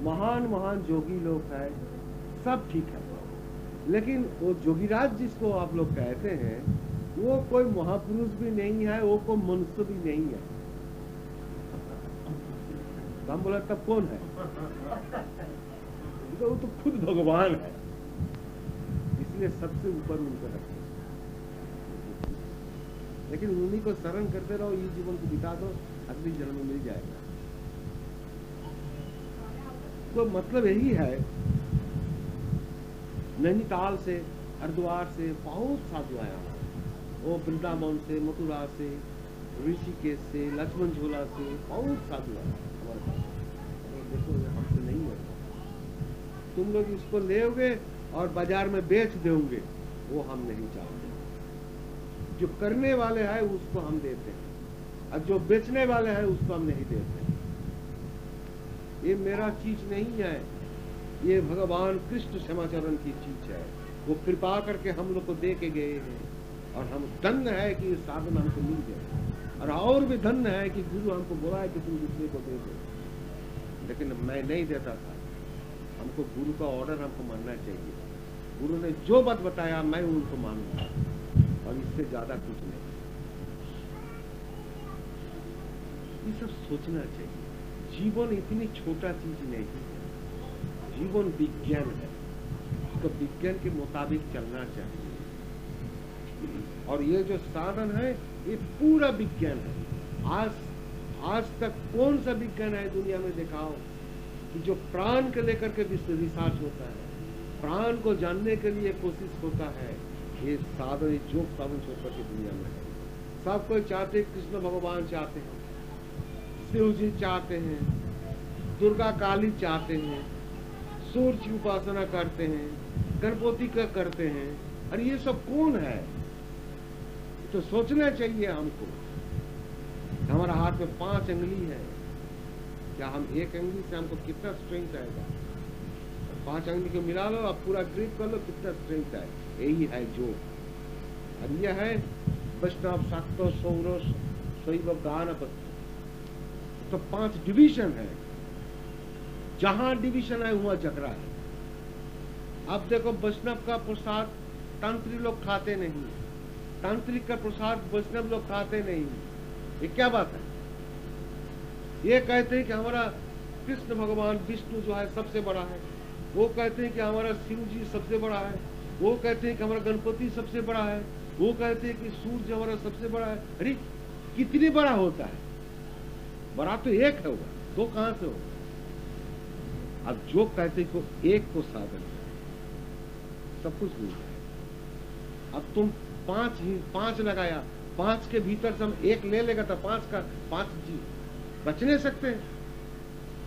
महान महान जोगी लोग हैं, सब ठीक है, लेकिन वो जोगीराज जिसको आप लोग कहते हैं वो कोई महापुरुष भी नहीं है, वो कोई मनुष्य भी नहीं है। तो हम बोला तब कौन है? तो वो तो खुद भगवान है, इसलिए सबसे ऊपर उनको रखते। लेकिन उन्हीं को शरण करते रहो, ये जीवन को बिता दो, अगली जन्म में मिल जाएगा। तो मतलब यही है, नैनीताल से, हरिद्वार से बहुत साधु आया, वो वृंदावन से, मथुरा से, ऋषिकेश से, लक्ष्मण झूला से बहुत साधु आया हमारे पास। देखो हमसे नहीं होता, तुम लोग इसको लेओगे और बाजार में बेच दोगे, वो हम नहीं चाहते। जो करने वाले हैं उसको हम देते हैं, और जो बेचने वाले हैं उसको हम नहीं देते। ये मेरा चीज नहीं है, ये भगवान कृष्ण क्षमाचरण की चीज है। वो कृपा करके हम लोग को दे के गए हैं, और हम धन्य है कि ये साधन हमको मिल गया, और भी धन्य है कि गुरु हमको बोला है कि तुम दूसरे को दे दो। लेकिन मैं नहीं देता था, हमको गुरु का ऑर्डर हमको मानना चाहिए। गुरु ने जो बात बताया मैं उनको मानूंगा, और इससे ज्यादा कुछ नहीं। ये सब सोचना चाहिए। जीवन इतनी छोटा चीज नहीं है, जीवन विज्ञान है, तो विज्ञान के मुताबिक चलना चाहिए। और ये जो साधन है ये पूरा विज्ञान है। आज तक कौन सा विज्ञान है दुनिया में दिखाओ कि जो प्राण के लेकर के रिसर्च होता है, प्राण को जानने के लिए कोशिश होता है, ये साधन, ये जोग साधन छोड़कर के दुनिया में है। सब कोई चाहते, कृष्ण भगवान चाहते हैं, शिव जी चाहते हैं, दुर्गा काली चाहते हैं, सूर्य की उपासना करते हैं, गणपति का करते हैं। और ये सब कौन है? तो सोचना चाहिए हमको। हमारा हाथ में 5 अंगुली है, क्या हम एक अंगुली से हमको कितना स्ट्रेंथ आएगा? 5 अंगुली को मिला लो, अब पूरा ग्रिप कर लो, कितना स्ट्रेंथ है। यही है योग। और यह है वैष्णव, शाक्त, सौर, शैव, गानपत। तो 5 डिवीजन है, जहां डिवीजन है वहां झगड़ा है। अब देखो, वैष्णव का प्रसाद तांत्रिक लोग खाते नहीं, तांत्रिक का प्रसाद वैष्णव लोग खाते नहीं। ये क्या बात है? ये कहते हैं कि हमारा कृष्ण भगवान विष्णु जो है सबसे बड़ा है, वो कहते हैं कि हमारा शिव जी सबसे बड़ा है, वो कहते हैं कि हमारा गणपति सबसे बड़ा है, वो कहते हैं कि सूर्य हमारा सबसे बड़ा है। अरे कितनी बड़ा होता है? बड़ा तो एक है, होगा, 2 कहां से होगा? अब जो कहते हैं को एक को साधन है, सब कुछ मिल जाए। अब तुम 5 लगाया, 5 के भीतर से हम 1 ले लेगा तो 5 जी बच नहीं सकते।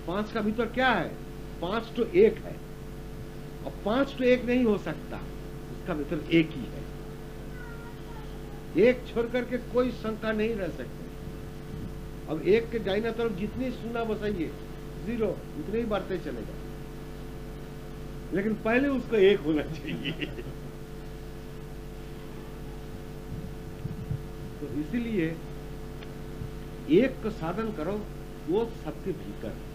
5 का भीतर क्या है? 5 तो 1 है, और 5 तो 1 नहीं हो सकता, उसका भीतर 1 ही है। 1 छोड़ करके कोई शंका नहीं रह सकती। अब 1 के दाहिना तरफ जितनी शून्य बसाइए, 0, उतने ही बढ़ते चलेगा, लेकिन पहले उसको 1 होना चाहिए। तो इसीलिए 1 का साधन करो, वो सबके भीतर है।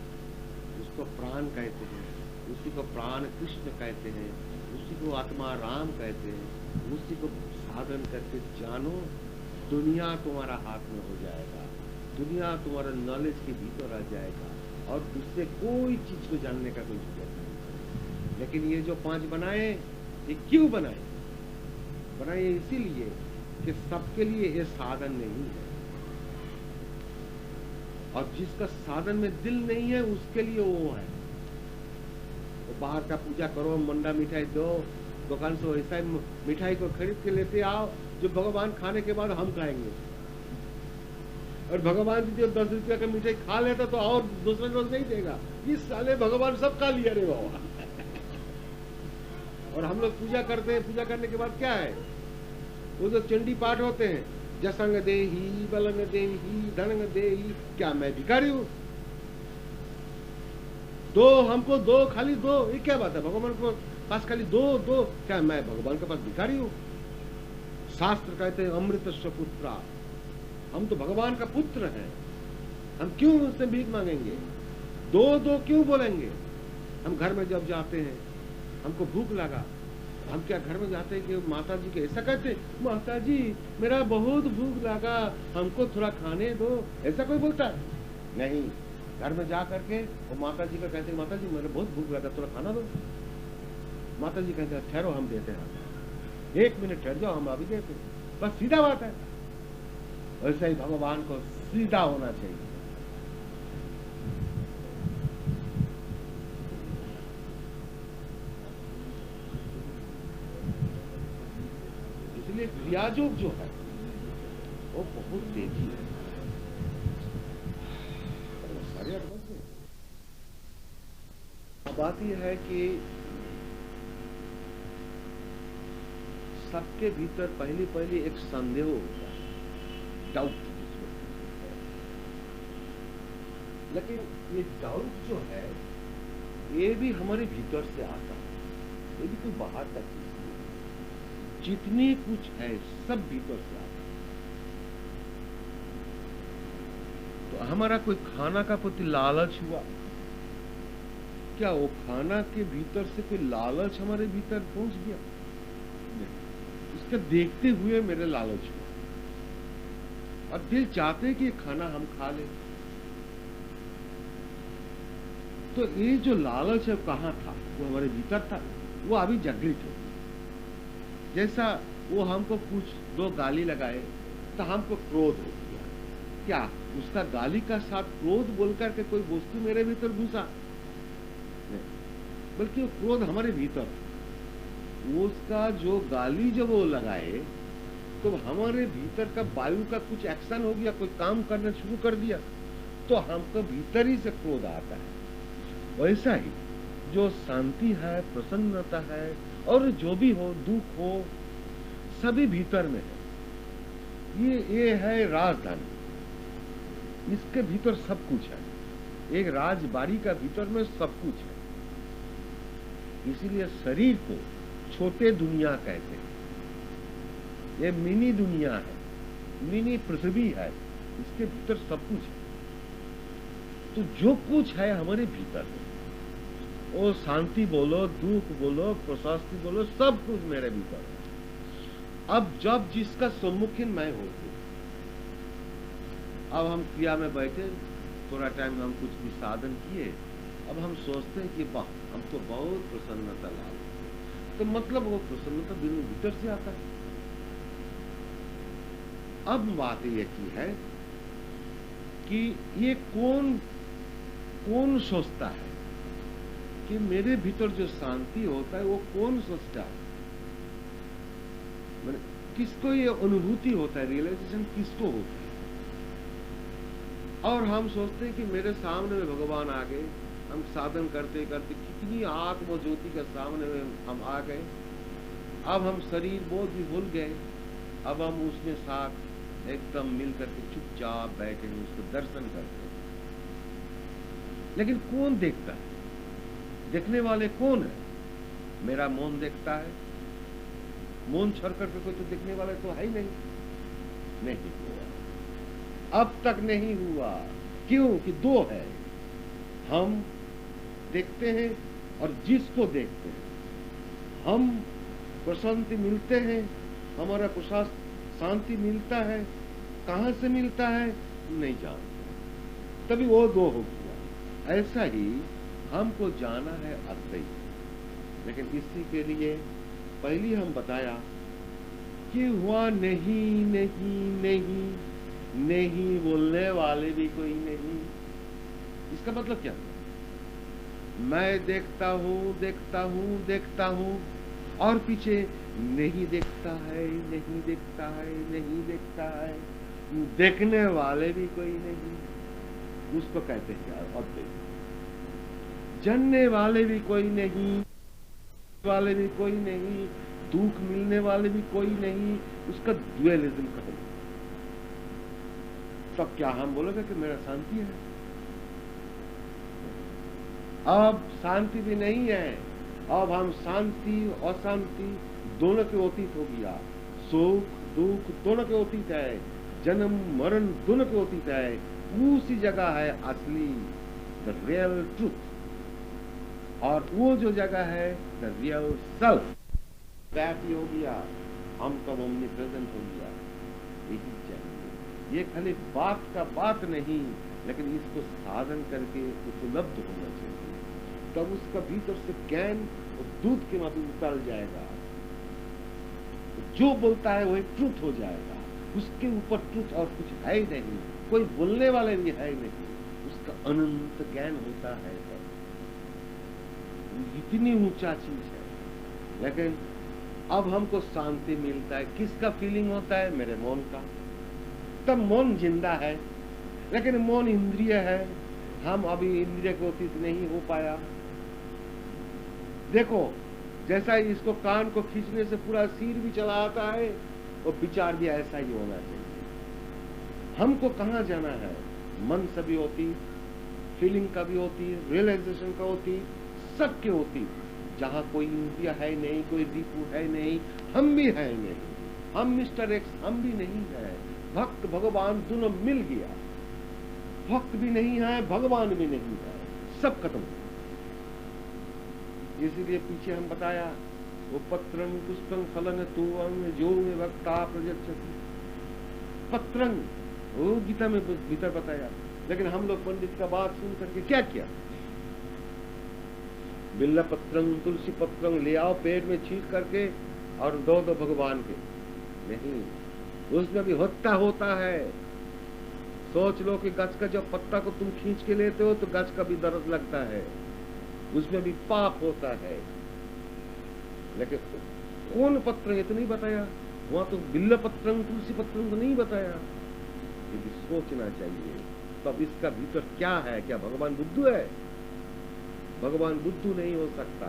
उसको प्राण कहते हैं, उसी को प्राण कृष्ण कहते हैं, उसी को आत्मा राम कहते हैं। उसी को साधन करके जानो, दुनिया तुम्हारा हाथ में हो जाएगा, दुनिया तुम्हारा नॉलेज के भीतर आ जाएगा, और दूसरे कोई चीज को जानने का कोई जरूरत नहीं। लेकिन ये जो 5 बनाए, ये क्यों बनाए? बनाए इसीलिए कि सबके लिए ये साधन नहीं है, और जिसका साधन में दिल नहीं है उसके लिए वो है। तो बाहर का पूजा करो, मंडा मिठाई दो, दुकान से ऐसा मिठाई को खरीद के लेते आओ जो भगवान खाने के बाद हम खाएंगे, और भगवान जी जो 10 रुपया का मिठाई खा लेता तो और दूसरा रोज नहीं देगा। इस साले भगवान सब खा लिया रे बाबा। और हम लोग पूजा करते हैं, पूजा करने के बाद क्या है? वो जो चंडी पाठ होते हैं, जसंग देही, बलंग देही, धनंग देही। क्या मैं भिखारी हूं? दो हमको, दो, खाली दो, ये क्या बात है? भगवान को पास खाली दो, क्या मैं भगवान के पास भिखारी हूं? शास्त्र कहते हैं अमृत पुत्रा, हम तो भगवान का पुत्र हैं, हम क्यों उससे भीख मांगेंगे? दो क्यों बोलेंगे? हम घर में जब जाते हैं, हमको भूख लगा, हम क्या घर में जाते हैं कि माता जी के ऐसा कहते, माता जी मेरा बहुत भूख लगा, हमको थोड़ा खाने दो, ऐसा कोई बोलता है? नहीं। घर में जा करके वो माता जी का कहते, माता जी मेरे बहुत भूख लगा, थोड़ा खाना दो। माता जी कहते हैं ठहरो हम देते हैं, 1 मिनट ठहर जाओ हम अभी देते हैं। बस सीधा बात है। वैसे ही भगवान को सीधा होना चाहिए। इसलिए क्रियायोग जो है वो बहुत तेजी है। सारे अद्भुत है। बात यह है कि सबके भीतर पहली एक संदेह होता है, डाउट। लेकिन ये डाउट जो है ये भी हमारे भीतर से आता है, ये भी कोई बाहर का चीज नहीं। जितनी कुछ है सब भीतर से आता है। तो हमारा कोई खाना का प्रति लालच हुआ, क्या वो खाना के भीतर से कोई लालच हमारे भीतर पहुंच गया? नहीं। इसका देखते हुए मेरे लालच हुआ और दिल चाहते कि खाना हम खा लें। तो ये जो लालच है कहाँ था? वो हमारे भीतर था, वो अभी जागृत हो। जैसा वो हमको कुछ 2 गाली लगाए तो हमको क्रोध हो गया, क्या उसका गाली का साथ क्रोध बोलकर के कोई वस्तु मेरे भीतर घुसा? नहीं, बल्कि वो क्रोध हमारे भीतर था। उसका जो गाली जब वो लगाए तो हमारे भीतर का वायु का कुछ एक्शन हो गया, कोई काम करना शुरू कर दिया, तो हमको भीतर ही से क्रोध आता है। वैसा ही जो शांति है, प्रसन्नता है और जो भी हो, दुख हो, सभी भीतर में है। ये है राजधानी, इसके भीतर सब कुछ है। एक राजबाड़ी का भीतर में सब कुछ है। इसीलिए शरीर को छोटे दुनिया कहते हैं। ये मिनी दुनिया है, मिनी पृथ्वी है, इसके भीतर सब कुछ है। तो जो कुछ है हमारे भीतर है, वो शांति बोलो, दुख बोलो, प्रशांति बोलो, सब कुछ मेरे भीतर है। अब जब जिसका सम्मुखीन मैं हो गया, अब हम क्रिया में बैठे, थोड़ा टाइम हम कुछ भी साधन किए, अब हम सोचते हैं कि वाह हमको बहुत प्रसन्नता लाभ, तो मतलब वो प्रसन्नता बिल्कुल भीतर से आता है। अब बात ये की है कि ये कौन सोचता है कि मेरे भीतर जो शांति होता है वो कौन सोचता है? मैंने किसको ये अनुभूति होता है, रियलाइजेशन किसको होता है? और हम सोचते हैं कि मेरे सामने में भगवान आ गए, हम साधन करते करते कितनी आत्म ज्योति के सामने में हम आ गए, अब हम शरीर बोध भी भूल गए, अब हम उसमें साथ एकदम मिल करके चुपचाप बैठे हैं, उसको दर्शन करते हैं। लेकिन कौन देखता है? देखने वाले कौन है? मेरा मौन देखता है। मौन छोड़ करके कोई तो देखने वाला तो है ही नहीं हुआ, अब तक नहीं हुआ। क्यों? कि 2 है, हम देखते हैं और जिसको देखते हैं। हम प्रशांति मिलते हैं, हमारा प्रसाद शांति मिलता है, कहां से मिलता है नहीं जानते, तभी वो 2 हो गया। ऐसा ही हमको जाना है अद्वैत। लेकिन इसी के लिए पहले हम बताया कि हुआ नहीं नहीं नहीं नहीं बोलने वाले भी कोई नहीं। इसका मतलब क्या? मैं देखता हूं देखता हूं देखता हूं और पीछे नहीं देखता है नहीं देखता है नहीं देखता है, देखने वाले भी कोई नहीं। उसको कहते हैं अद्वैत। जानने वाले भी कोई नहीं, वाले भी कोई नहीं, दुख मिलने वाले भी कोई नहीं, उसका ड्यूअलिज्म खत्म। तब क्या हम बोलोगे कि मेरा शांति है? अब शांति भी नहीं है, अब हम शांति अशांति दोनों के अतीत हो गया। सुख दुख दोनों के अतीत है, जन्म मरण दोनों के अतीत है। उसी जगह है असली द रियल ट्रूथ। और वो जो जगह है द रियल सेल्फ, व्यापी हो गया, हम कब ओमनी प्रेजेंट हो गया, यही चाहिए। ये खाली बात का बात नहीं, लेकिन इसको साधन करके उपलब्ध होना चाहिए, तब उसका भीतर से ज्ञान दूध के माफी उतार जाएगा। जो बोलता है वही ट्रूथ हो जाएगा, उसके ऊपर ट्रूथ और कुछ है ही नहीं, कोई बोलने वाले भी है नहीं, उसका अनंत ज्ञान होता है। इतनी ऊंचा चीज है। लेकिन अब हमको शांति मिलता है, किसका फीलिंग होता है? मेरे मौन का। तब मौन जिंदा है, लेकिन मौन इंद्रिय है, हम अभी इंद्रिय के अतीत नहीं हो पाया। देखो, जैसा इसको कान को खींचने से पूरा सिर भी चला आता है, और विचार भी ऐसा ही होना चाहिए। हमको कहाँ जाना है? मन से भी होती, फीलिंग का भी होती, रियलाइजेशन का होती, सबके होती। जहां कोई इंद्रिय है नहीं, कोई रिपु है नहीं, हम भी है नहीं, हम मिस्टर एक्स हम भी नहीं है। भक्त भगवान दोनों मिल गया, भक्त भी नहीं है, भगवान भी नहीं है, सब खत्म। इसीलिए पीछे हम बताया वो पत्रं पुष्पं फलं तुवं जो में वक्ता प्रजच्छति। पत्रं वो गीता में भीतर बताया, लेकिन हम लोग पंडित का बात सुन करके क्या किया? बिल्ला पत्रं तुलसी पत्रं ले आओ, पेट में छींट करके और दो भगवान के। नहीं, उसमें भी होता है। सोच लो कि गज का जब पत्ता को तुम खींच के लेते हो तो गज का भी दर्द लगता है, उसमें भी पाप होता है। लेकिन कौन पत्र ये तो नहीं बताया, वहां तो बिल्ला पत्रं तुलसी पत्रं तो नहीं बताया। ये सोचना चाहिए। तब इसका भीतर क्या है? क्या भगवान बुद्धू है? भगवान बुद्धू नहीं हो सकता।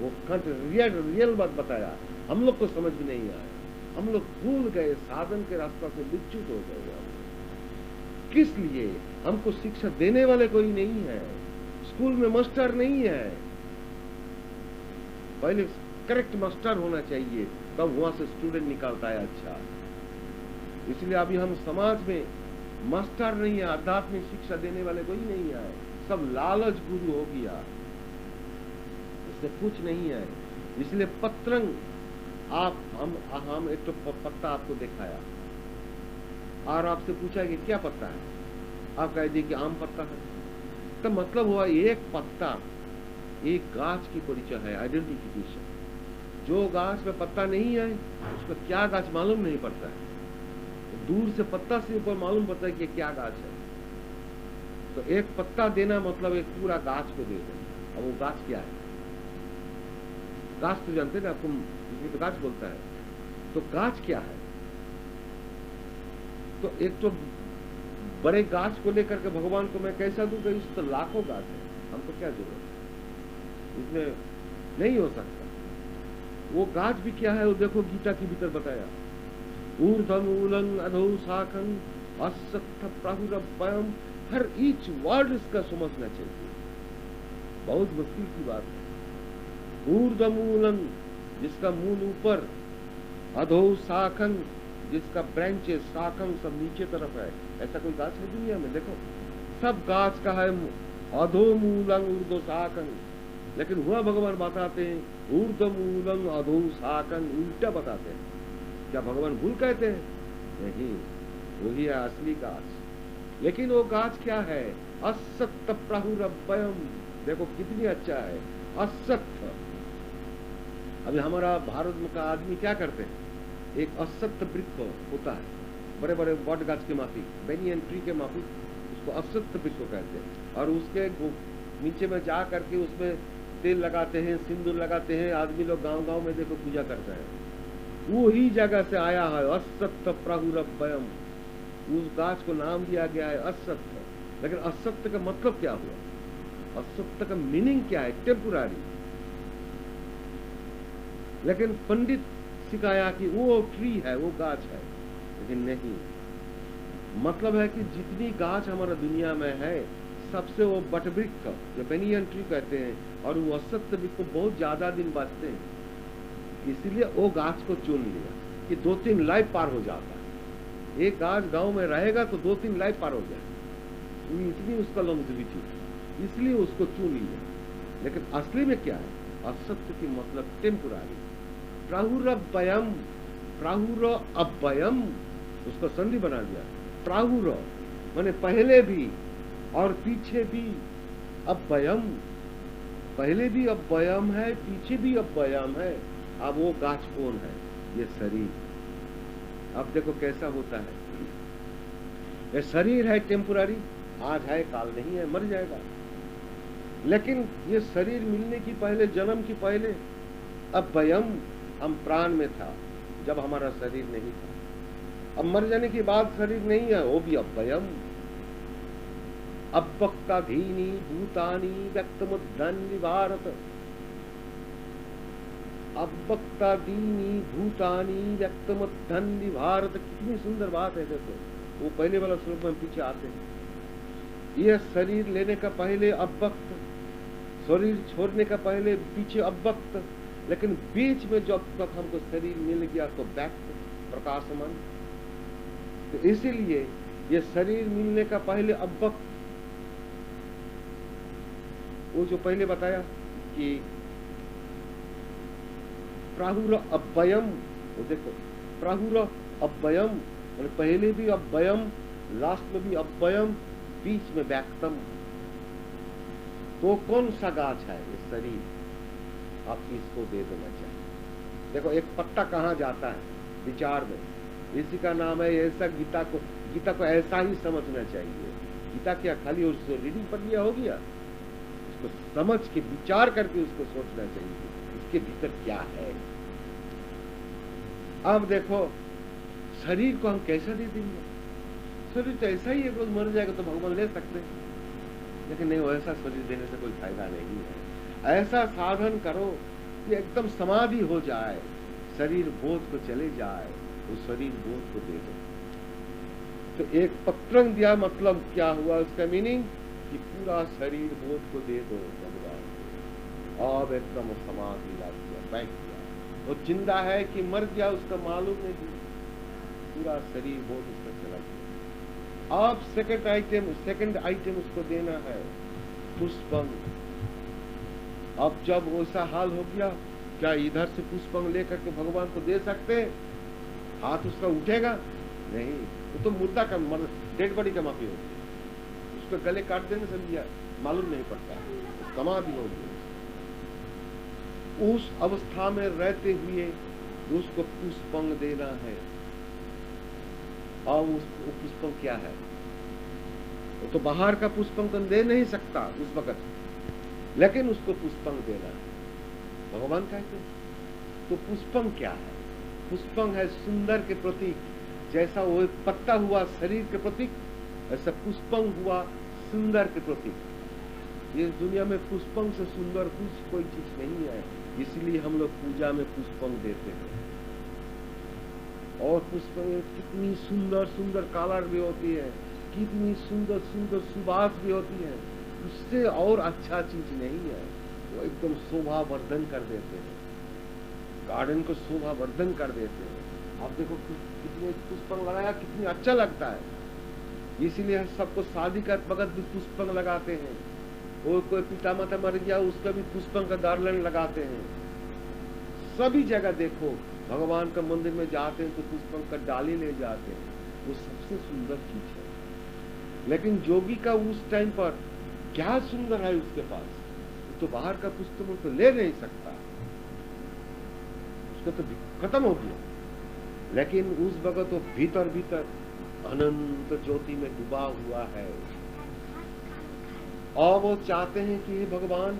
वो कंठ रियल बात बताया, हम लोग को समझ में नहीं आया, हम लोग भूल गए, साधन के रास्ता से विच्युत हो गए। किस लिए? हमको शिक्षा देने वाले कोई नहीं है, स्कूल में मास्टर नहीं है। पहले करेक्ट मास्टर होना चाहिए, तब वहां से स्टूडेंट निकालता है अच्छा। इसलिए अभी हम समाज में मास्टर नहीं है, आध्यात्मिक शिक्षा देने वाले कोई नहीं है, सब लालच गुरु हो गया, इससे कुछ नहीं है। इसलिए पत्रंग आप हम एक तो पत्ता आपको दिखाया और आपसे पूछा कि क्या पत्ता है, आप कह दिए कि आम पत्ता है। तो मतलब हुआ एक पत्ता एक गाछ की परिचय है, आइडेंटिफिकेशन। जो गाछ में पत्ता नहीं है उसमें क्या गाछ मालूम नहीं पड़ता है, तो दूर से पत्ता से ऊपर मालूम पड़ता है कि क्या गाछ है। तो एक पत्ता देना मतलब एक पूरा गाछ को दे देना। अब वो गाछ क्या है? गाछ तो जानते ना, आपको तो गाछ बोलता है, तो गाछ क्या है? तो एक तो बड़े गाछ को लेकर के भगवान को मैं कैसा दूंगा? इस तो लाखों गाछ है, हमको क्या जरूरत है? इसमें नहीं हो सकता। वो गाछ भी क्या है वो देखो, गीता के भीतर बताया, ऊर्ध्वमूलं अधो शाखं असत्थ प्राहुरभयम्। हर ईच वर्ड इसका समझना चाहिए, बहुत मुश्किल की बात है। ऊर्ध्वमूलं जिसका मूल ऊपर, अधो शाखं जिसका ब्रांचेस, शाखं सब नीचे तरफ है। ऐसा कोई गाछ है दुनिया में? देखो सब गाछ का है अधो मूलं ऊर्ध्व शाखं, लेकिन हुआ भगवान बताते हैं ऊर्ध्वमूलं अधो शाखं, उल्टा बताते हैं। क्या भगवान भूल कहते हैं? नहीं, वही है असली गाछ। लेकिन वो गाछ क्या है? असत्य प्राहुरभयम्। देखो कितनी अच्छा है, असत्य। अभी हमारा भारत में का आदमी क्या करते हैं, एक असत्य वृक्ष होता है, बड़े बड़े बट गाछ के माफी, बेनियन ट्री के माफी, उसको असत्य वृक्ष कहते हैं। और उसके नीचे में जा करके उसमें तेल लगाते हैं, सिंदूर लगाते हैं। आदमी लोग गांव गांव में देखो पूजा करते हैं। वो ही जगह से आया है असत्य प्राहुरभयम्। उस गाछ को नाम दिया गया है असत्य। लेकिन असत्य का मतलब क्या हुआ? असत्य का मीनिंग क्या है? टेम्पुरारी। लेकिन पंडित सिखाया कि वो ट्री है, वो गाछ है, लेकिन नहीं। मतलब है कि जितनी गाछ हमारा दुनिया में है, सबसे वो बटवृक्ष जो बेनियन ट्री कहते हैं, और वो असत्य वृक्ष को बहुत ज्यादा दिन बचते हैं, इसीलिए वो गाछ को चुन लिया कि 2-3 लाइफ पार हो जाता है। एक गाछ गांव में रहेगा तो 2-3 लाइफ पार हो जाए, इतनी उसका लॉन्जिविटी, इसलिए उसको चुन लिया। लेकिन असली में क्या है? असत्य की मतलब टेम्पोरारी। प्राहुरव्ययम, प्राहुर अव्ययम, उसको संधि बना दिया। प्राहुर माने पहले भी और पीछे भी, अव्ययम, पहले भी अव्ययम है, पीछे भी अव्ययम है। अब वो गाछ कौन है? ये शरीर। अब देखो कैसा होता है, ये शरीर है टेम्पोरारी, आज है काल नहीं है, मर जाएगा। लेकिन ये शरीर मिलने की पहले, जन्म की पहले अव्ययम, हम प्राण में था जब हमारा शरीर नहीं था। अब मर जाने के बाद शरीर नहीं है, वो भी अव्ययम। अव्यक्ताधीनि भूतानि व्यक्तमुद्धन्ति भारत, अव्यक्तादीनि भूतानि व्यक्तमुद्धन्ति भारत। कितनी सुंदर बात है। देखो वो पहले वाला श्लोक में पीछे आते हैं। यह शरीर लेने का पहले अव्यक्त, शरीर छोड़ने का पहले पीछे अव्यक्त, लेकिन बीच में जब तक हमको शरीर मिल गया तो व्यक्त, प्रकाशमान। तो इसीलिए ये शरीर मिलने का पहले अव्यक्त, वो जो पहले बताया कि प्राहुर अव्ययम, वो देखो प्राहुर अव्ययम, पहले भी अव्ययम, लास्ट में भी अव्ययम, बीच में व्यक्तम। तो कौन सा गाछ है? ये शरीर। आप इसको दे देना चाहिए। देखो एक पत्ता कहाँ जाता है? विचार में। इसी का नाम है ऐसा। गीता को ऐसा ही समझना चाहिए। गीता क्या खाली उस रीडिंग पढ़ लिया हो गया? उसको समझ के विचार करके उसको सोचना चाहिए इसके भीतर क्या है। अब देखो शरीर को हम कैसा दे देंगे? शरीर तो ऐसा ही है, रोज मर जाएगा तो भगवान ले सकते हैं, लेकिन नहीं, वैसा शरीर देने से कोई फायदा नहीं है। ऐसा साधन करो कि एकदम समाधि हो जाए, शरीर बोध को चले जाए, उस शरीर बोध को दे दो। तो एक पत्रंग दिया, मतलब क्या हुआ उसका मीनिंग? कि पूरा शरीर बोध को दे दो भगवान। अब एकदम समाधि ला दिया, बैठ गया। वो जिंदा है कि मर गया उसका मालूम नहीं, पूरा शरीर बोध उसका चला गया। अब सेकंड आइटम उसको देना है पुष्पंग। अब जब वैसा हाल हो गया, क्या इधर से पुष्पंग लेकर के भगवान को दे सकते? हाथ उसका उठेगा नहीं, वो तो मुर्दा का, डेड बॉडी का माफी होगी। उसको गले काट देने से लिया मालूम नहीं पड़ता, समाधि होगी। उस अवस्था में रहते हुए उसको पुष्पंग देना है। और वो पुष्पंग क्या है? वो तो बाहर का पुष्पंग तो दे नहीं सकता उस वक्त, लेकिन उसको पुष्पंग देना है। भगवान कहते हैं तो पुष्पंग क्या है? पुष्पंग है सुंदर के प्रतीक। जैसा वो एक पत्ता हुआ शरीर के प्रतीक, ऐसा पुष्पंग हुआ सुंदर के प्रतीक। इस दुनिया में पुष्पंग से सुंदर कुछ कोई चीज नहीं है, इसलिए हम लोग पूजा में पुष्पंग देते हैं। और पुष्पंग कितनी सुंदर सुंदर कलर भी होती है, कितनी सुंदर सुंदर सुवास भी होती है, उससे और अच्छा चीज नहीं है। वो एकदम शोभा वर्धन कर देते हैं, गार्डन को शोभा वर्धन कर देते हैं। आप देखो कितने पुष्पंग लगाया, कितनी अच्छा लगता है। इसीलिए सबको शादी का वक्त भी पुष्पंग लगाते हैं। वो कोई पिता माता मर गया, उसका भी पुष्पंग का गार्लैंड लगाते हैं। सभी जगह देखो, भगवान का मंदिर में जाते हैं तो पुष्पंग का डाली ले जाते हैं, वो सबसे सुंदर चीज है। लेकिन जोगी का उस टाइम पर क्या सुंदर है उसके पास, तो बाहर का पुष्पंग तो ले नहीं सकता, उसका तो खत्म हो गया। लेकिन उस वक्त तो भीतर भीतर अनंत ज्योति में डूबा हुआ है। और वो चाहते हैं कि हे भगवान,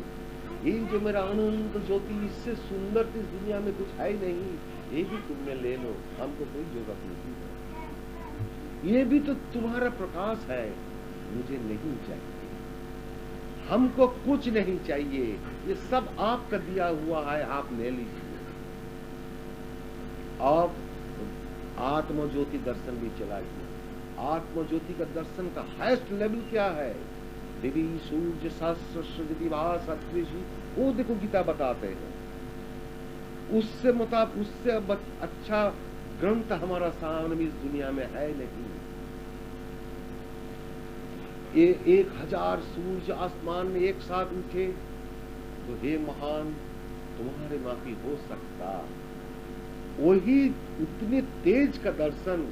ये जो मेरा अनंत ज्योति, इससे सुंदर इस दुनिया में कुछ है ही नहीं, ये भी तुमने ले लो, हमको कोई जरूरत नहीं है। ये भी तो तुम्हारा प्रकाश है, मुझे नहीं चाहिए, हमको कुछ नहीं चाहिए, ये सब आपका दिया हुआ है, आप ले लीजिए। अब आत्म ज्योति दर्शन भी चला गया। आत्म ज्योति का दर्शन का हाईएस्ट लेवल क्या है? दिवी सूर्य सहस्र दिवा सत्रिषि, वो देखो गीता बताते हैं। उससे अच्छा ग्रंथ हमारा सामने इस दुनिया में है नहीं। ये 1000 सूर्य आसमान में एक साथ उठे तो हे महान, तुम्हारे माफी हो सकता। वही उतने तेज का दर्शन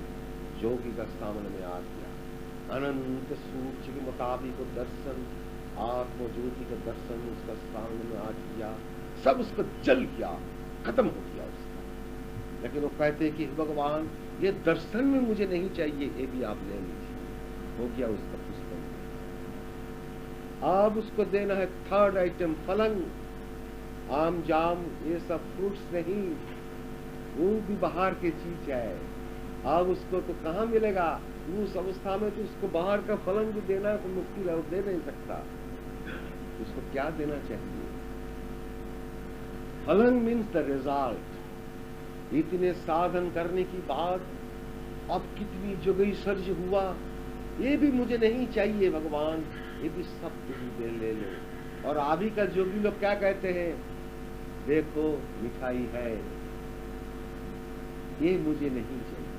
जोगी का सामने में आ गया। अनंत सूर्य के मुताबिक वो दर्शन, आत्म ज्योति का दर्शन उसका सामने में आ गया। सब उसको जल गया, खत्म हो गया उसका। लेकिन वो कहते कि भगवान, ये दर्शन में मुझे नहीं चाहिए, ये भी आप ले लीजिए। हो गया उसका पुष्पम। अब उसको देना है थर्ड आइटम, फलन, आम जाम, ये सब फ्रूट्स नहीं, वो भी बाहर की चीज है। अब उसको तो कहाँ मिलेगा? उस अवस्था में तो उसको बाहर का फलन भी देना तो मुश्किल है, वो दे नहीं सकता। उसको क्या देना चाहिए? फलन मीन्स द रिजल्ट। इतने साधन करने की बाद अब कितनी जगह सर्ज हुआ, ये भी मुझे नहीं चाहिए भगवान, ये भी सब तुम ले लो। और अभी का जोगी लोग क्या कहते हैं? देखो मिठाई है, ये मुझे नहीं चाहिए।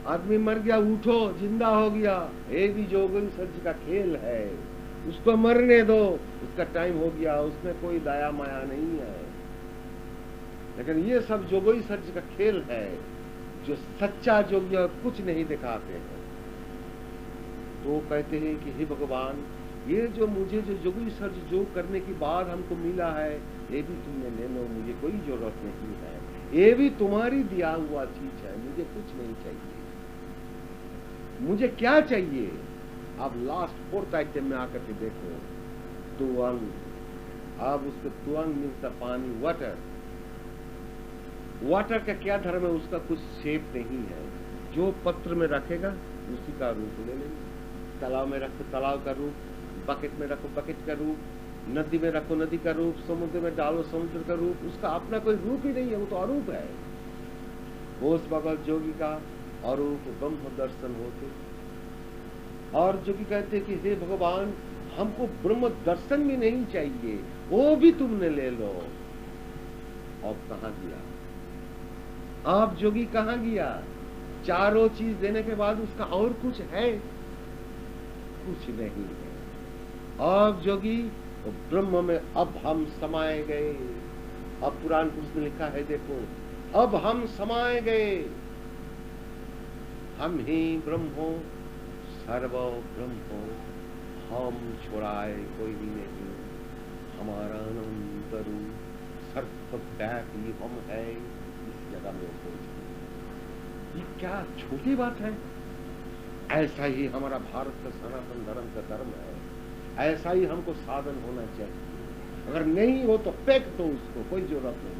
आदमी मर गया, उठो, जिंदा हो गया, ये भी जोगी सर्ज का खेल है। उसको मरने दो, उसका टाइम हो गया, उसमें कोई दया माया नहीं है। लेकिन ये सब जोगी सर्ज का खेल है। जो सच्चा जोगी कुछ नहीं दिखाते हैं, तो कहते हैं कि हे भगवान, ये जो मुझे जो जोगी सर्ज जो करने के बाद हमको मिला है, ये भी तुमने ले लो, मुझे कोई जरूरत नहीं है। ये भी तुम्हारी दिया हुआ चीज है, मुझे कुछ नहीं चाहिए। मुझे क्या चाहिए? अब लास्ट फोर्थ आइटम में आकर के देखो, तुअंग। अब उसको तुअंग मीन्स द पानी, वाटर। वाटर का क्या धर्म है? उसका कुछ शेप नहीं है। जो पत्र में रखेगा उसी का रूप ले लेंगे। तालाब में रखो तालाब का रूप, बकेट में रखो बकेट का रूप, नदी में रखो नदी का रूप, समुद्र में डालो समुद्र का रूप। उसका अपना कोई रूप ही नहीं है, वो तो अरूप है। उस भगवत जोगी का अरूप ब्रह्म दर्शन होते। और जोगी कहते कि हे भगवान, हमको ब्रह्म दर्शन भी नहीं चाहिए, वो भी तुमने ले लो। और कहां गया? आप जोगी कहां गया? चारों चीज देने के बाद उसका और कुछ है? कुछ नहीं है। अब जोगी तो ब्रह्म में अब हम समाये गए। अब पुराण पुरुष ने लिखा है, देखो, अब हम समाये गए, हम ही ब्रह्म हो, सर्व ब्रह्म हो, हम छोड़ाए कोई भी नहीं, हमारा अनंत रूप सर्वव्यापी हम है। इस जगह में ये क्या छोटी बात है? ऐसा ही हमारा भारत का सनातन धर्म का धर्म है। ऐसा ही हमको साधन होना चाहिए। अगर नहीं हो तो फेंक दो उसको, कोई जरूरत नहीं।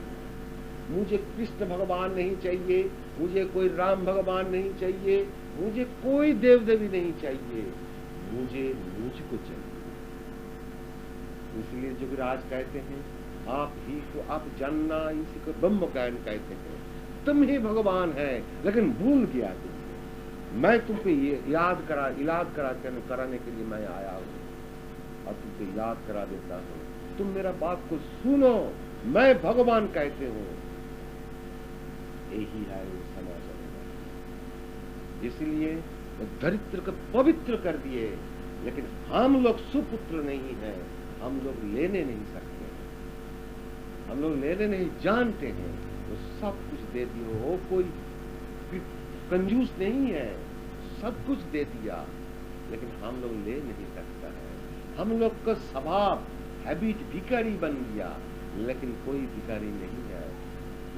मुझे कृष्ण भगवान नहीं चाहिए, मुझे कोई राम भगवान नहीं चाहिए, मुझे कोई देव देवी नहीं चाहिए, मुझे मुझको चाहिए। इसलिए जुगराज कहते हैं, आप ही को आप जानना, इसी को ब्रह्म ज्ञान कहते हैं। तुम ही भगवान है, लेकिन भूल गया तुमको। मैं तुमको याद कराने के लिए मैं आया हूँ और तुमको याद करा देता हूँ। तुम मेरा बात को सुनो, मैं भगवान कहते हो। यही है वो समाचार। इसलिए दरिद्र को पवित्र कर दिए, लेकिन हम लोग सुपुत्र नहीं है, हम लोग लेने नहीं सकते, हम लोग लेने नहीं जानते हैं। तो सब कुछ दे दियो, वो कोई कंजूस नहीं है, सब कुछ दे दिया, लेकिन हम लोग ले नहीं सकता है। हम लोग का स्वभाव हैबिट भिखारी बन गया, लेकिन कोई भिखारी नहीं है।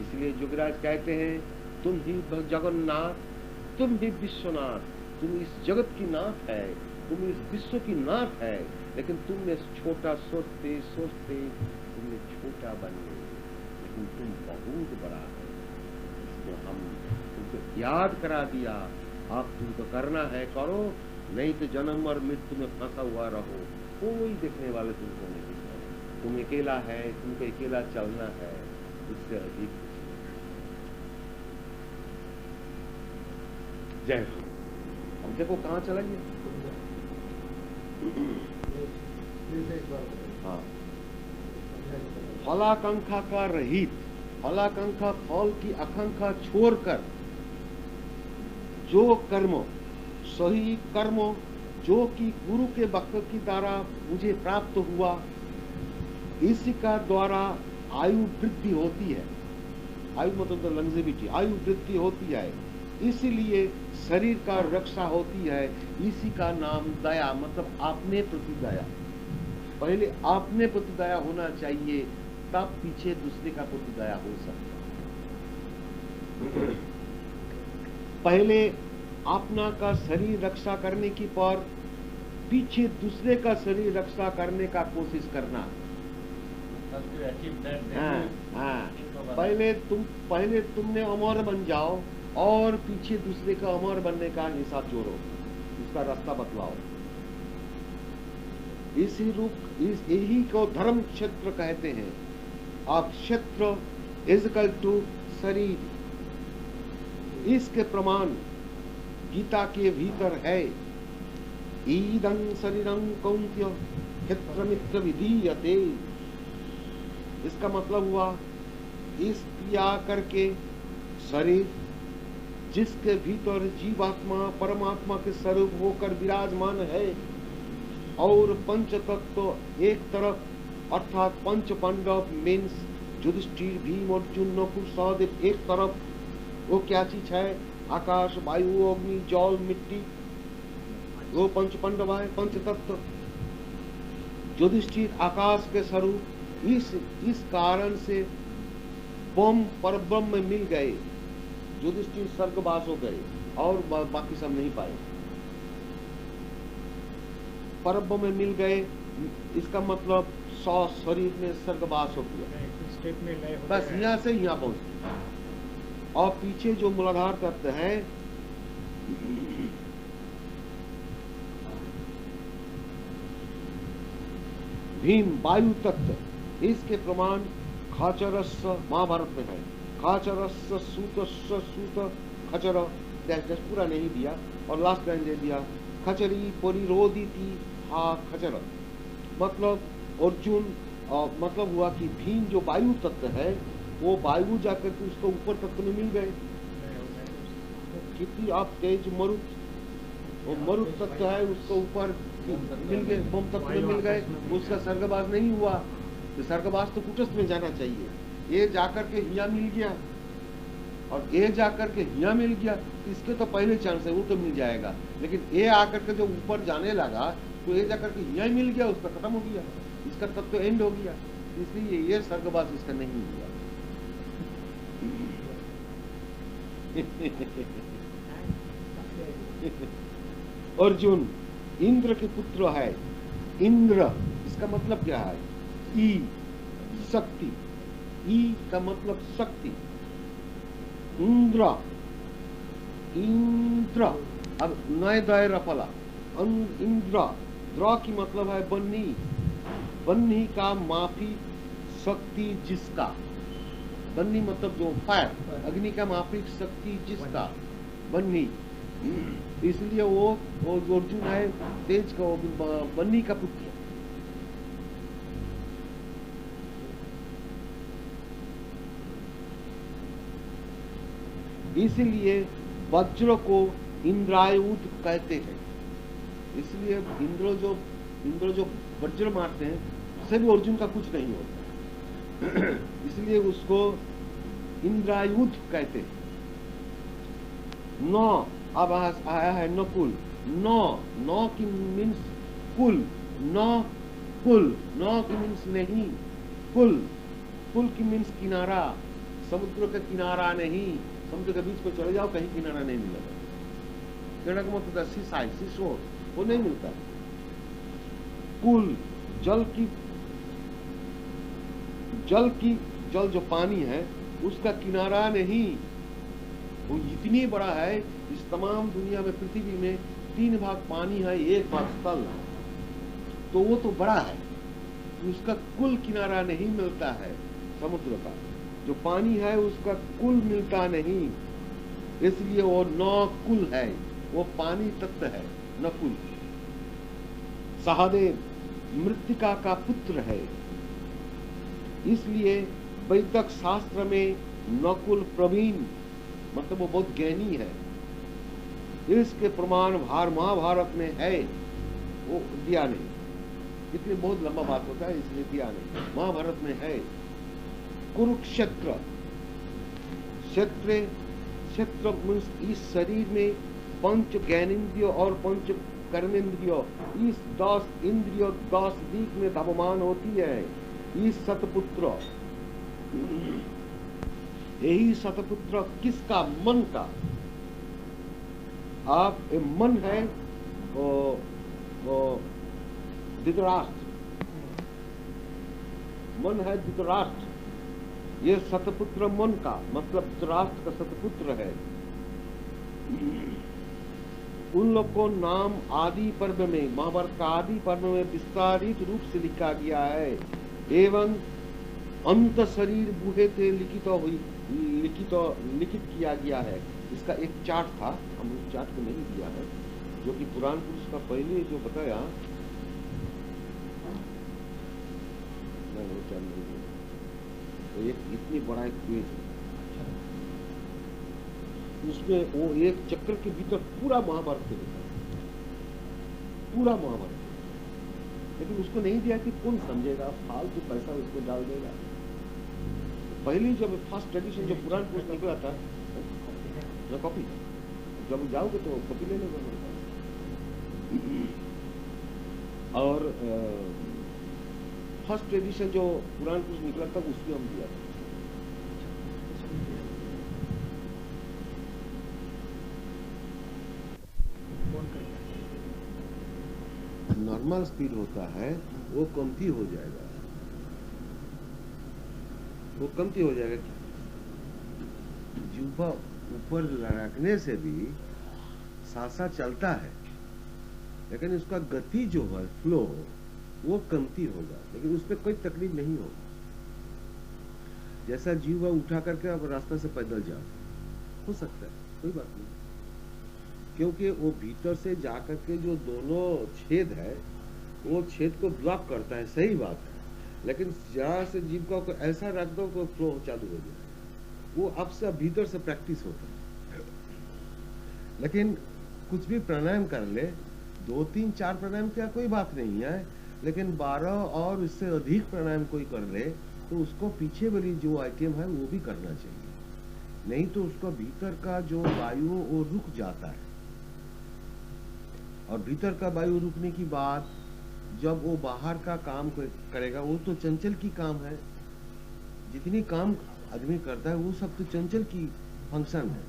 इसलिए जुगराज कहते हैं, तुम ही जगन्नाथ, तुम ही विश्वनाथ, तुम इस जगत की नाथ है, तुम इस विश्व की नाथ है, लेकिन तुमने छोटा सोचते सोचते तुमने छोटा बन गए, लेकिन तुम बहुत बड़ा है। इसको हम तुमको याद करा दिया। आप तुमको करना है करो, नहीं तो जन्म और मृत्यु में फंसा हुआ रहो, कोई देखने वाले तुमको नहीं है। तुम अकेला है, तुमको अकेला चलना है, इससे अधिक जय हो। हम देखो कहाँ चला गया। हाँ, फलाकांक्षा का रहित, फलाकांक्षा फल की आकांक्षा छोड़कर जो कर्म, सही कर्म जो कि गुरु के वक्त की द्वारा मुझे प्राप्त हुआ, इसी का द्वारा आयु वृद्धि होती है। आयु मतलब तो लंजेविटी, आयु वृद्धि होती है, इसीलिए शरीर का रक्षा होती है। इसी का नाम दया, मतलब आपने प्रति दया। पहले आपने प्रति दया होना चाहिए, तब पीछे दूसरे का प्रति दया हो सकता है। पहले अपना का शरीर रक्षा करने की पर पीछे दूसरे का शरीर रक्षा करने का कोशिश करना। हाँ, पहले तुमने अमर बन जाओ और पीछे दूसरे का अमर बनने का हिसाब जोड़ो, इसका रास्ता बतलाओ। यही को धर्म क्षेत्र कहते हैं। अब क्षेत्र इजकल टू शरीर, इसके प्रमाण गीता के भीतर है। ईदं शरीरं कौन्त्य क्षेत्रमित्र विधीयते। इसका मतलब हुआ इस क्रिया करके शरीर, जिसके भीतर जीवात्मा परमात्मा के स्वरूप होकर विराजमान है, और पंच तत्व एक तरफ अर्थात पंच पांडव मीन्स युधिष्ठिर, भीम, अर्जुन, नकुल, सहदेव एक तरफ, वो क्या चीज है? आकाश, वायु, अग्नि, जल, मिट्टी, वो पंच पांडव है, पंच तत्व। युधिष्ठिर आकाश के स्वरूप, इस कारण से परब्रह्म में मिल गए। युधिष्ठिर स्वर्गवास हो गए और बाकी सब नहीं पाए, परब्रह्म में मिल गए। इसका मतलब 100 शरीर में स्वर्गवास हो गया, बस यहाँ से यहाँ पहुंच। और पीछे जो मूलाधार तत्व है, भीम वायु तत्व, इसके प्रमाण खाचरस्य महाभारत में है। खाचरस्य सूत खचर, पूरा नहीं दिया और लास्ट लाइन दे दिया, खचरी परिरोदिति हा खचर। मतलब अर्जुन, मतलब हुआ कि भीम जो वायु तत्व है, वो वायु जाकर के उसको ऊपर तत्व में मिल गए। कितनी आप तेज मरुत, वो मरुत तत्व है, उसको ऊपर मिल गए, बम तत्व में मिल गए, उसका स्वर्गवास नहीं हुआ। तो स्वर्गवास तो कुटस्थ में जाना चाहिए, ये जाकर के हिया मिल गया और ये जाकर के हिया मिल गया, इसके तो पहले चांस है, वो तो मिल जाएगा। लेकिन ये आकर के जो ऊपर जाने लगा, तो ये जाकर के हिया मिल गया, उसका खत्म हो गया, इसका तत्व एंड हो गया, इसलिए ये स्वर्गवास इसका नहीं हुआ। अर्जुन इंद्र के पुत्र है। इंद्र इसका मतलब क्या है? ई शक्ति, ई का मतलब शक्ति। इंद्र, इंद्र, अब नए दय रफला, इंद्र, द्र की मतलब है बन्ही, बन्ही का माफी शक्ति जिसका, बन्ही मतलब जो फायर, अग्नि का माफी शक्ति जिसका, बन्ही। इसलिए वो अर्जुन है तेज का, बन्ही का पुत्र। इसलिए वज्र को इंद्रायुध कहते हैं। इसलिए इंद्र जो वज्र मारते हैं, उससे भी अर्जुन का कुछ नहीं होता, इसलिए उसको इंद्रायुध कहते हैं। नौ, अब आया है नकुल। नौ की मीन्स कुल, नौ कुल, नौ की मीन्स नहीं, कुल, कुल की मीन्स किनारा, समुद्र का किनारा नहीं। समुद्र के बीच में चले जाओ, कहीं किनारा नहीं मिलेगा। किनारा का मतलब सीसाई, सीशोर, वो नहीं मिलता। कुल जल जो पानी है, उसका किनारा नहीं, वो इतनी बड़ा है। इस तमाम दुनिया में, पृथ्वी में 3 भाग पानी है, 1 भाग स्थल, तो वो तो बड़ा है, उसका कुल किनारा नहीं मिलता है। समुद्र का जो पानी है, उसका कुल मिलता नहीं, इसलिए वो नकुल है, वो पानी तत्व है, नकुल। सहदेव मृत्तिका का पुत्र है, इसलिए वैदिक शास्त्र में नकुल प्रवीण, मतलब वो बहुत ज्ञानी है। इसके प्रमाण महाभारत में है, वो दिया नहीं। इतनी बहुत लंबा बात होता है, इसलिए दिया नहीं। महाभारत में है कुरुक्षेत्र। क्षेत्र क्षेत्र मीन्स इस शरीर में पंच ज्ञानेन्द्रिय और पंच कर्मेंद्रिय, इस 10 इंद्रिय 10 दिक में धावमान होती है। इस सतपुत्र, यही सतपुत्र किसका? मन का। आप मन है वो धृतराष्ट्र, मन है धृतराष्ट्र। ये सतपुत्र मन का मतलब धृतराष्ट्र का सतपुत्र है। उन लोग को नाम आदि पर्व में, महाभारत का आदि पर्व में विस्तारित रूप से लिखा गया है। एवं अंत शरीर बूहे थे लिखित किया गया है। इसका एक चार्ट था, हम उस चार्ट को नहीं दिया है, जो कि पुराण पुरुष का पहले जो बताया, वो चार्ट नहीं दिया। तो एक इतनी बड़ा एक पेज है, उसमें वो एक चक्र के भीतर पूरा महाभारत के लिखा है, पूरा महाभारत। लेकिन उसको नहीं दिया कि कौन समझेगा, फालतू पैसा उसको डाल देगा। पहली जब फर्स्ट ट्रेडिशन जो पुराण पुरुष निकला था, कॉपी, जब जाओगे तो कॉपी ले लेगा मेरे पास। और फर्स्ट ट्रेडिशन जो पुराण पुरुष निकला था उसमें हम दिया था। नॉर्मल स्पीड होता है वो कमती हो जाएगा, वो कमती हो जाएगा। जुबा ऊपर रखने से भी साथ साथ चलता है, लेकिन उसका गति जो है फ्लो वो कमती होगा, लेकिन उस पर कोई तकलीफ नहीं होगा। जैसा जीवा उठा करके अब रास्ता से पैदल जाओ, हो सकता है, कोई बात नहीं, क्योंकि वो भीतर से जाकर के जो दोनों छेद है वो छेद को ब्लॉक करता है, सही बात है। लेकिन जरा से जीविका को ऐसा रख दो तो फ्लो चालू हो जाए, वो अब से भीतर से प्रैक्टिस होता है। लेकिन कुछ भी प्राणायाम कर ले, 2, 3, 4 प्राणायाम क्या कोई बात नहीं है, लेकिन 12 और इससे अधिक प्राणायाम कोई कर ले तो उसको पीछे वाली जो आइटम है वो भी करना चाहिए, नहीं तो उसका भीतर का जो वायु वो रुक जाता है। और भीतर का वायु रुकने की बात जब वो बाहर का काम करेगा, वो तो चंचल की काम है। जितनी काम आदमी करता है वो सब तो चंचल की फंक्शन है।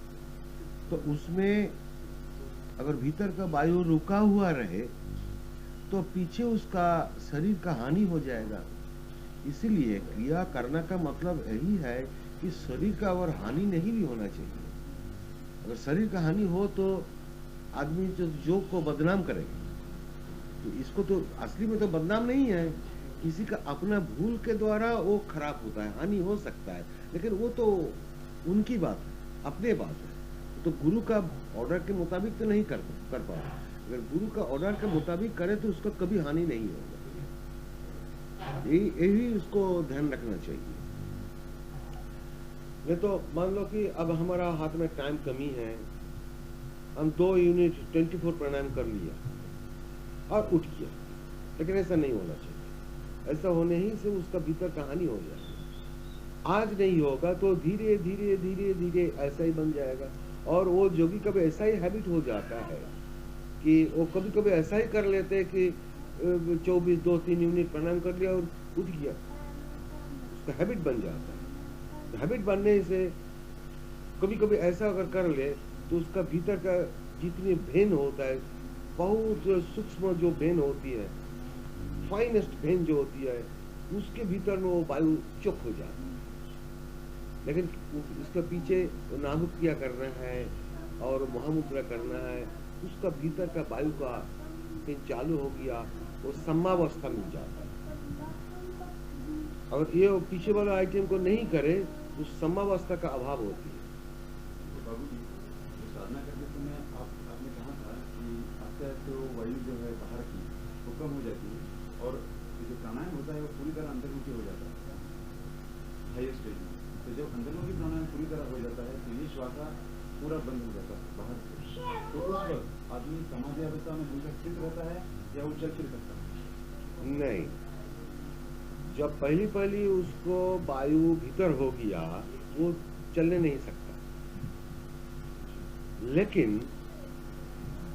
तो उसमें अगर भीतर का वायु रुका हुआ रहे तो पीछे उसका शरीर का हानि हो जाएगा। इसीलिए क्रिया करना का मतलब यही है कि शरीर का और हानि नहीं भी होना चाहिए। अगर शरीर का हानि हो तो आदमी जो योग को बदनाम करेगा, तो इसको तो असली में तो बदनाम नहीं है, किसी का अपना भूल के द्वारा वो खराब होता है, हानि हो सकता है, लेकिन वो तो उनकी बात है, अपने बात है। तो गुरु का ऑर्डर के मुताबिक तो नहीं कर पाओ। अगर गुरु का ऑर्डर के मुताबिक करे तो उसका कभी हानि नहीं होगा। यही उसको ध्यान रखना चाहिए। नहीं तो मान लो कि अब हमारा हाथ में टाइम कमी है, हम 2 यूनिट 24 प्राणायाम कर लिया और उठ गया, लेकिन ऐसा नहीं होना चाहिए। ऐसा होने ही से उसका भीतर कहानी हो जाएगी। आज नहीं होगा तो धीरे धीरे धीरे धीरे ऐसा ही बन जाएगा। और वो जोगी कभी ऐसा ही हैबिट हो जाता है कि वो कभी कभी ऐसा ही कर लेते हैं कि 24 2-3 यूनिट प्राणायाम कर लिया और उठ गया, उसका हैबिट बन जाता है। हैबिट बनने से कभी कभी ऐसा अगर कर ले तो उसका भीतर का जितनी भेन होता है, बहुत सूक्ष्म जो भेन होती है, फाइनेस्ट भेन जो होती है, उसके भीतर में वो वायु चुप हो जाता है। लेकिन इसके पीछे नाभु क्रिया करना है और महामुद्रा करना है, उसका भीतर का वायु का चालू हो गया, वो समावस्था मिल जाता है। अगर ये पीछे वाला आइटम को नहीं करे तो समावस्था का अभाव होती है। साधना करते समय आपने कहा था कि आपका तो वायु जो है बाहर की वो कम हो जाती है और जो प्राणायाम होता है वो पूरी तरह अंतर्मुखी हो जाता है हाईएस्ट स्टेज में। तो जब अंतर्मुखी प्राणायाम पूरी तरह हो जाता है तो ये श्वासा पूरा बंद हो जाता है बाहर से। तो उस वक्त आदमी समाधि अवस्था में हमेशा स्थित रहता है या वो चल फिर सकता है? नहीं, जब पहली पहली उसको वायु भीतर हो गया वो चलने नहीं सकता, लेकिन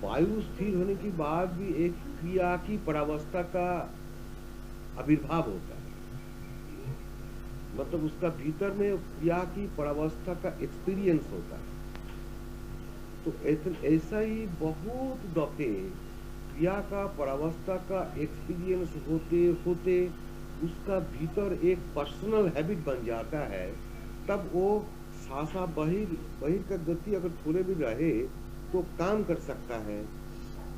वायु स्थिर होने के बाद भी एक क्रिया की परावस्था का आविर्भाव होता है, मतलब उसका भीतर में क्रिया की परावस्था का एक्सपीरियंस होता है। तो ऐसा ही बहुत दफे क्रिया का परावस्था का एक्सपीरियंस होते होते उसका भीतर एक पर्सनल हैबिट बन जाता है, तब वो सासा बहिर का गति अगर थोड़े भी रहे तो काम कर सकता है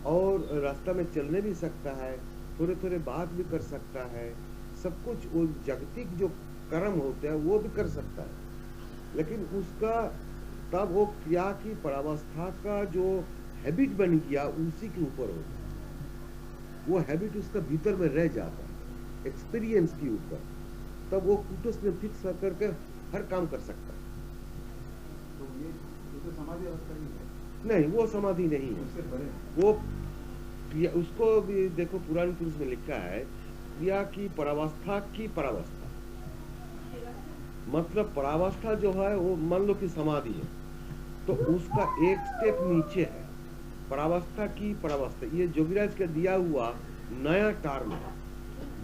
और रास्ता में चलने भी सकता है, थोड़े थोड़े बात भी कर सकता है, सब कुछ वो जागतिक जो कर्म होते हैं वो भी कर सकता है। लेकिन उसका तब वो क्रिया की परावस्था का जो हैबिट बन गया उसी के ऊपर होता है, वो हैबिट उसका भीतर में रह जाता है एक्सपीरियंस के ऊपर, तब वो कुटुस में फिक्स करके हर काम कर सकता है। तो ये तो समाधि अवस्था ही है। नहीं, वो समाधि नहीं है, उससे बड़े वो क्रिया, उसको भी देखो पुराण पुरुष में लिखा है क्रिया की परावस्था मतलब परावस्था जो है वो मान लो कि समाधि है, तो उसका एक स्टेप नीचे है परावस्था की परावस्था। ये जोगीराज का दिया हुआ नया टर्म है,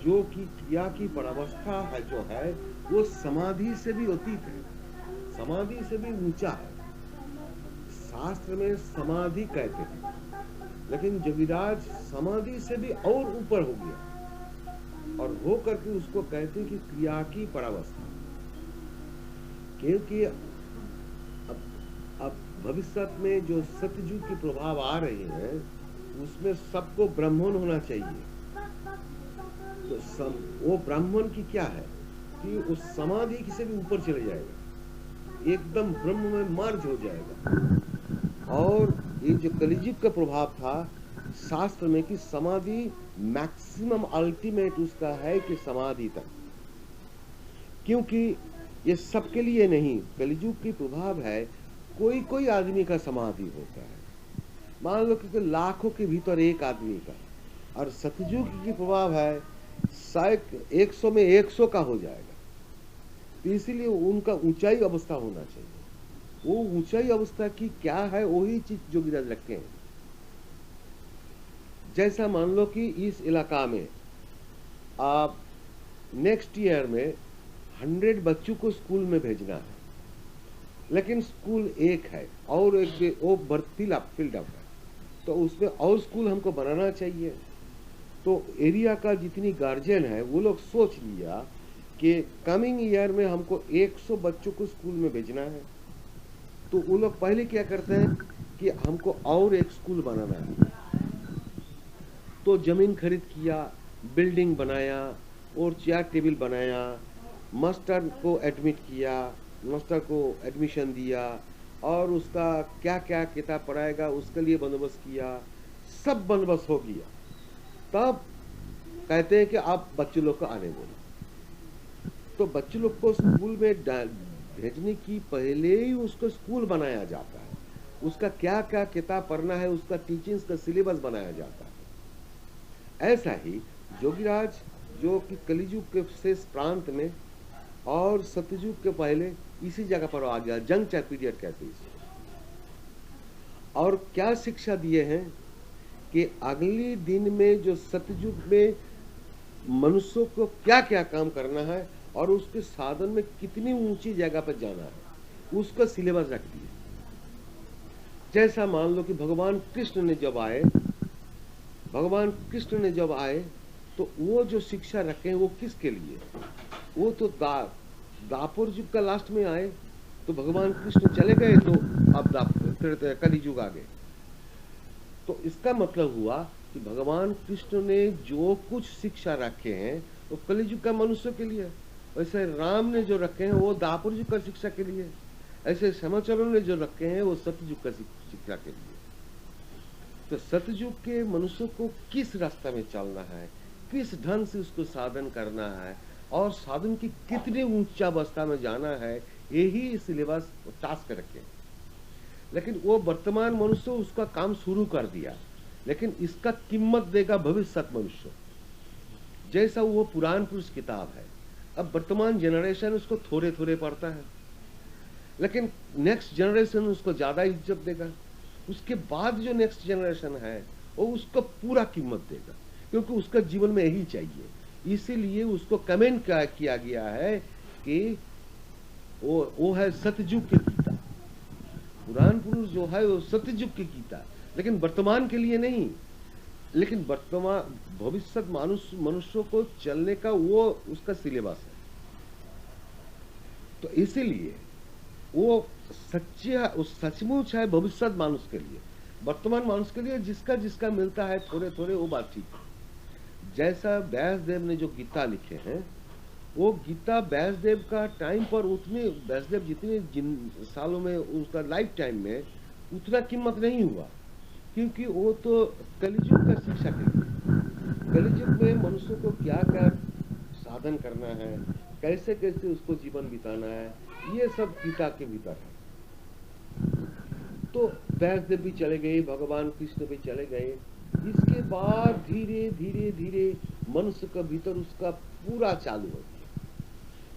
जो कि क्रिया की परावस्था है जो है वो समाधि से भी अतीत है, समाधि से भी ऊंचा है। शास्त्र में समाधि कहते हैं, लेकिन जोगीराज समाधि से भी और ऊपर हो गया और हो करके उसको कहते हैं कि क्रिया की परावस्था। क्योंकि अब भविष्य में जो सतयुग के प्रभाव आ रहे हैं उसमें सबको ब्राह्मण होना चाहिए। तो वो ब्राह्मण की क्या है कि उस समाधि से भी ऊपर चले जाएगा, एकदम ब्रह्म में मर्ज हो जाएगा। और ये जो कलियुग का प्रभाव था शास्त्र में कि समाधि मैक्सिमम अल्टीमेट उसका है कि समाधि तक, क्योंकि ये सबके लिए नहीं, कलियुग की प्रभाव है कोई कोई आदमी का समाधि होता है, मान लो कि लाखों के भीतर एक आदमी का, और सतयुग की प्रभाव है शायद 100 में 100 का हो जाएगा। तो इसीलिए उनका ऊंचाई अवस्था होना चाहिए। वो ऊंचाई अवस्था की क्या है वही चीज जोगीराज रखे हैं। जैसा मान लो कि इस इलाका में आप नेक्स्ट ईयर में 100 बच्चों को स्कूल में भेजना है, लेकिन स्कूल एक है और एक वो फील्ड अप है, तो उसमें और स्कूल हमको बनाना चाहिए। तो एरिया का जितनी गार्जियन है वो लोग सोच लिया कि कमिंग ईयर में हमको 100 बच्चों को स्कूल में भेजना है, तो वो लोग पहले क्या करते हैं कि हमको और एक स्कूल बनाना है, तो जमीन खरीद किया, बिल्डिंग बनाया और चेयर टेबल बनाया, मास्टर को एडमिट किया, मास्टर को एडमिशन दिया और उसका क्या क्या किताब पढ़ाएगा उसके लिए बंदोबस्त किया, सब बंदोबस्त हो गया। तब कहते हैं कि आप बच्चे लोग को आने बोलो। तो बच्चे लोग को स्कूल में भेजने की पहले ही उसको स्कूल बनाया जाता है, उसका क्या क्या किताब पढ़ना है उसका टीचिंग्स का सिलेबस बनाया जाता है। ऐसा ही जोगीराज जो कि कलियुग के शेष प्रांत में और सतयुग के पहले इसी जगह पर आ गया, जंक्चर पीरियड कहते हैं इसे। और क्या शिक्षा दिए हैं कि अगले दिन में जो सतयुग में मनुष्यों को क्या क्या काम करना है और उसके साधन में कितनी ऊंची जगह पर जाना है उसका सिलेबस रख दिया। जैसा मान लो कि भगवान कृष्ण ने जब आए तो वो जो शिक्षा रखे हैं वो किसके लिए, वो तो दापर युग का लास्ट में आए, तो भगवान कृष्ण चले गए तो अब कलियुग आ गए। तो इसका मतलब हुआ कि भगवान कृष्ण ने जो कुछ शिक्षा रखे हैं वो कलियुग का मनुष्य के लिए, वैसे राम ने जो रखे हैं वो दापर युग का शिक्षा के लिए, ऐसे समाचारों ने जो रखे हैं वो सतयुग का शिक्षा के लिए। तो सतयुग के मनुष्य को किस रास्ता में चलना है, किस ढंग से उसको साधन करना है और साधन की कितने ऊंचा अवस्था में जाना है, यही सिलेबस टास्क रखे। लेकिन वो वर्तमान मनुष्य उसका काम शुरू कर दिया, लेकिन इसका कीमत देगा भविष्य मनुष्य। जैसा वो पुराण पुरुष किताब है, अब वर्तमान जनरेशन उसको थोड़े थोड़े पढ़ता है, लेकिन नेक्स्ट जनरेशन उसको ज्यादा इज्जत देगा। उसके बाद जो नेक्स्ट जनरेशन है वो उसको पूरा कीमत देगा, क्योंकि उसका जीवन में यही चाहिए। इसीलिए उसको कमेंट किया गया है कि वो है सतयुग की गीता। पुराण पुरुष जो है वो सतयुग की गीता, लेकिन वर्तमान के लिए नहीं, लेकिन वर्तमान भविष्य मनुष्यों को चलने का वो उसका सिलेबस है। तो इसीलिए वो सचमुच है भविष्य मानुष के लिए। वर्तमान मानुष के लिए जिसका जिसका मिलता है थोड़े थोड़े, वो बात ठीक है। जैसा व्यासदेव ने जो गीता लिखे हैं, वो गीता व्यासदेव का टाइम पर उतने, व्यासदेव जितने सालों में उसका लाइफ टाइम में उतना कीमत नहीं हुआ, क्योंकि वो तो कलियुग का शिक्षा के लिए, कलियुग में मनुष्य को क्या क्या साधन करना है, कैसे कैसे उसको जीवन बिताना है, ये सब गीता के भीतर है। तो व्यासदेव भी चले गए, भगवान कृष्ण भी चले गए। इसके बाद धीरे धीरे धीरे मनुष्य के भीतर उसका पूरा चालू हो गया।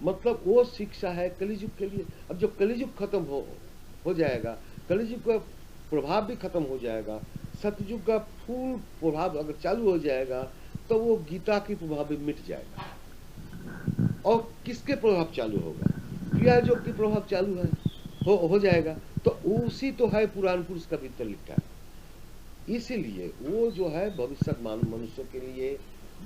मतलब वो शिक्षा है कलियुग के लिए। अब जो कलियुग खत्म हो जाएगा, कलियुग का प्रभाव भी खत्म हो जाएगा, सतयुग का फुल प्रभाव अगर चालू हो जाएगा, तो वो गीता की प्रभाव भी मिट जाएगा। और किसके प्रभाव चालू होगा? क्रिया योग की प्रभाव चालू है, हो जाएगा। तो उसी तो है पुराण पुरुष का भीतर लिखा है। इसीलिए वो जो है भविष्य मनुष्य के लिए,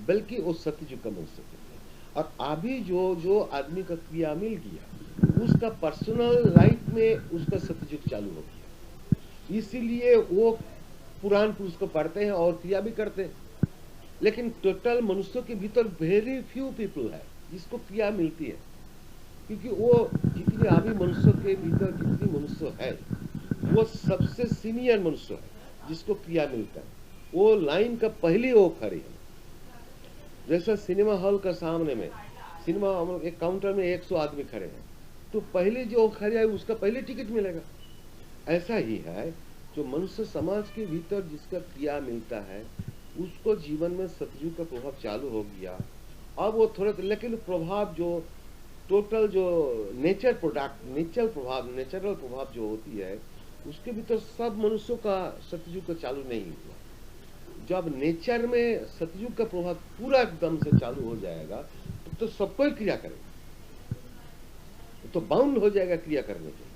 बल्कि वो सतयुग का मनुष्य के लिए। और अभी जो आदमी का क्रिया मिल गया, उसका पर्सनल लाइफ में उसका सतयुग चालू हो गया। इसीलिए वो पुराण पुरुष को पढ़ते हैं और क्रिया भी करते हैं। लेकिन टोटल मनुष्यों के भीतर वेरी फ्यू पीपल है जिसको क्रिया मिलती है, क्योंकि वो जितने अभी मनुष्य के भीतर जितनी मनुष्य है, वो सबसे सीनियर मनुष्य है जिसको क्रिया मिलता है। वो लाइन का पहले वो खड़े हैं। जैसा सिनेमा हॉल का सामने में सिनेमा एक काउंटर में 100 आदमी खड़े हैं, तो पहले जो खड़े है उसका पहले टिकट मिलेगा। ऐसा ही है जो मनुष्य समाज के भीतर जिसका क्रिया मिलता है, उसको जीवन में सतयुग का प्रभाव चालू हो गया। अब वो थोड़ा, लेकिन प्रभाव जो टोटल जो नेचुरल प्रभाव जो होती है, उसके भीतर सब मनुष्यों का सतयुग का चालू नहीं हुआ। जब नेचर में सतयुग का प्रभाव पूरा एकदम से चालू हो जाएगा, तो सब कोई क्रिया करेगा, तो बाउंड हो जाएगा क्रिया करने के लिए।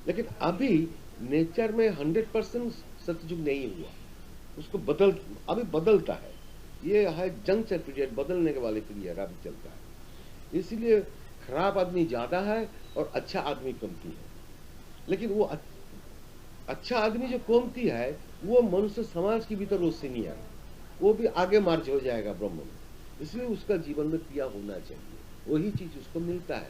लेकिन अभी नेचर में 100% सतयुग नहीं हुआ, उसको अभी बदलता है। ये है जंक्शन पीरियड, बदलने के वाले पीरियड अभी चलता है। इसलिए खराब आदमी ज्यादा है और अच्छा आदमी कमती है। लेकिन वो अच्छा आदमी जो कमती है, वो मनुष्य समाज के भीतर वो सीनियर, वो भी आगे मार्च हो जाएगा ब्रह्म में। इसलिए उसका जीवन में क्रिया होना चाहिए, वही चीज उसको मिलता है।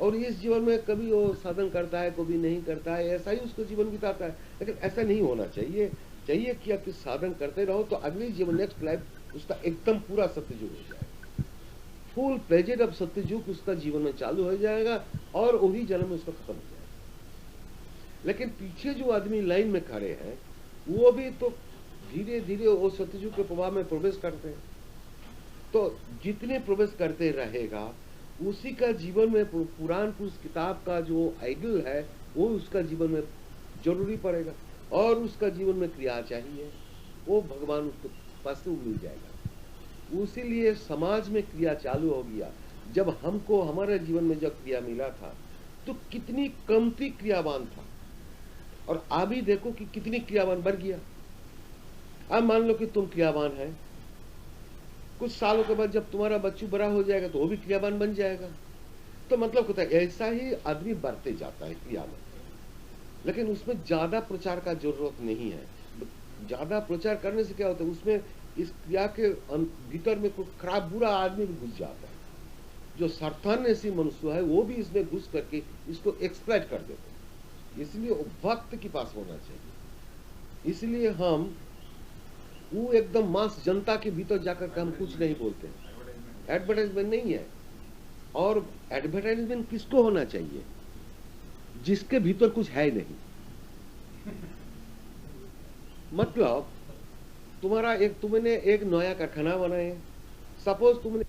और इस जीवन में कभी वो साधन करता है, कभी नहीं करता है, ऐसा ही उसको जीवन बिताता है। लेकिन ऐसा नहीं होना चाहिए। कि आप साधन करते रहो तो अगली जीवन, नेक्स्ट लाइफ उसका एकदम पूरा सत्ययुग हो जाएगा। फुल प्लेजेड ऑफ सत्ययुग उसका जीवन में चालू हो जाएगा और वही जन्म में उसका खत्म हो जाएगा। लेकिन पीछे जो आदमी लाइन में खड़े हैं, वो भी तो धीरे धीरे वो सत्ययुग के प्रभाव में प्रवेश करते हैं। तो जितने प्रवेश करते रहेगा, उसी का जीवन में पुराण पुरुष किताब का जो आइडियल है, वो उसका जीवन में जरूरी पड़ेगा। और उसका जीवन में क्रिया चाहिए, वो भगवान उसके पास से मिल जाएगा। उसीलिए समाज में क्रिया चालू हो गया। जब हमको हमारे जीवन में जब क्रिया मिला था, तो कितनी कमती क्रियावान था, और अभी देखो कि कितनी क्रियावान बढ़ गया। अब मान लो कि तुम क्रियावान है, कुछ सालों के बाद जब तुम्हारा बच्चू बड़ा हो जाएगा तो वो भी क्रियावान बन जाएगा। तो मतलब होता है ऐसा ही आदमी बढ़ते जाता है क्रिया में। लेकिन उसमें ज्यादा प्रचार का जरूरत नहीं है। ज्यादा प्रचार करने से क्या होता है, उसमें इस क्रिया के भीतर में कोई खराब बुरा आदमी भी घुस जाता है। जो सरथान ऐसी मनुष्य है, वो भी इसमें घुस करके इसको एक्सप्लॉइट कर देते हैं। इसलिए वक्त के पास होना चाहिए। इसलिए हम वो एकदम मास जनता के भीतर जाकर हम कुछ नहीं बोलते हैं। एडवर्टाइजमेंट नहीं है। और एडवर्टाइजमेंट किसको होना चाहिए? जिसके भीतर कुछ है नहीं। मतलब तुमने एक नया कारखाना बनाए, सपोज तुमने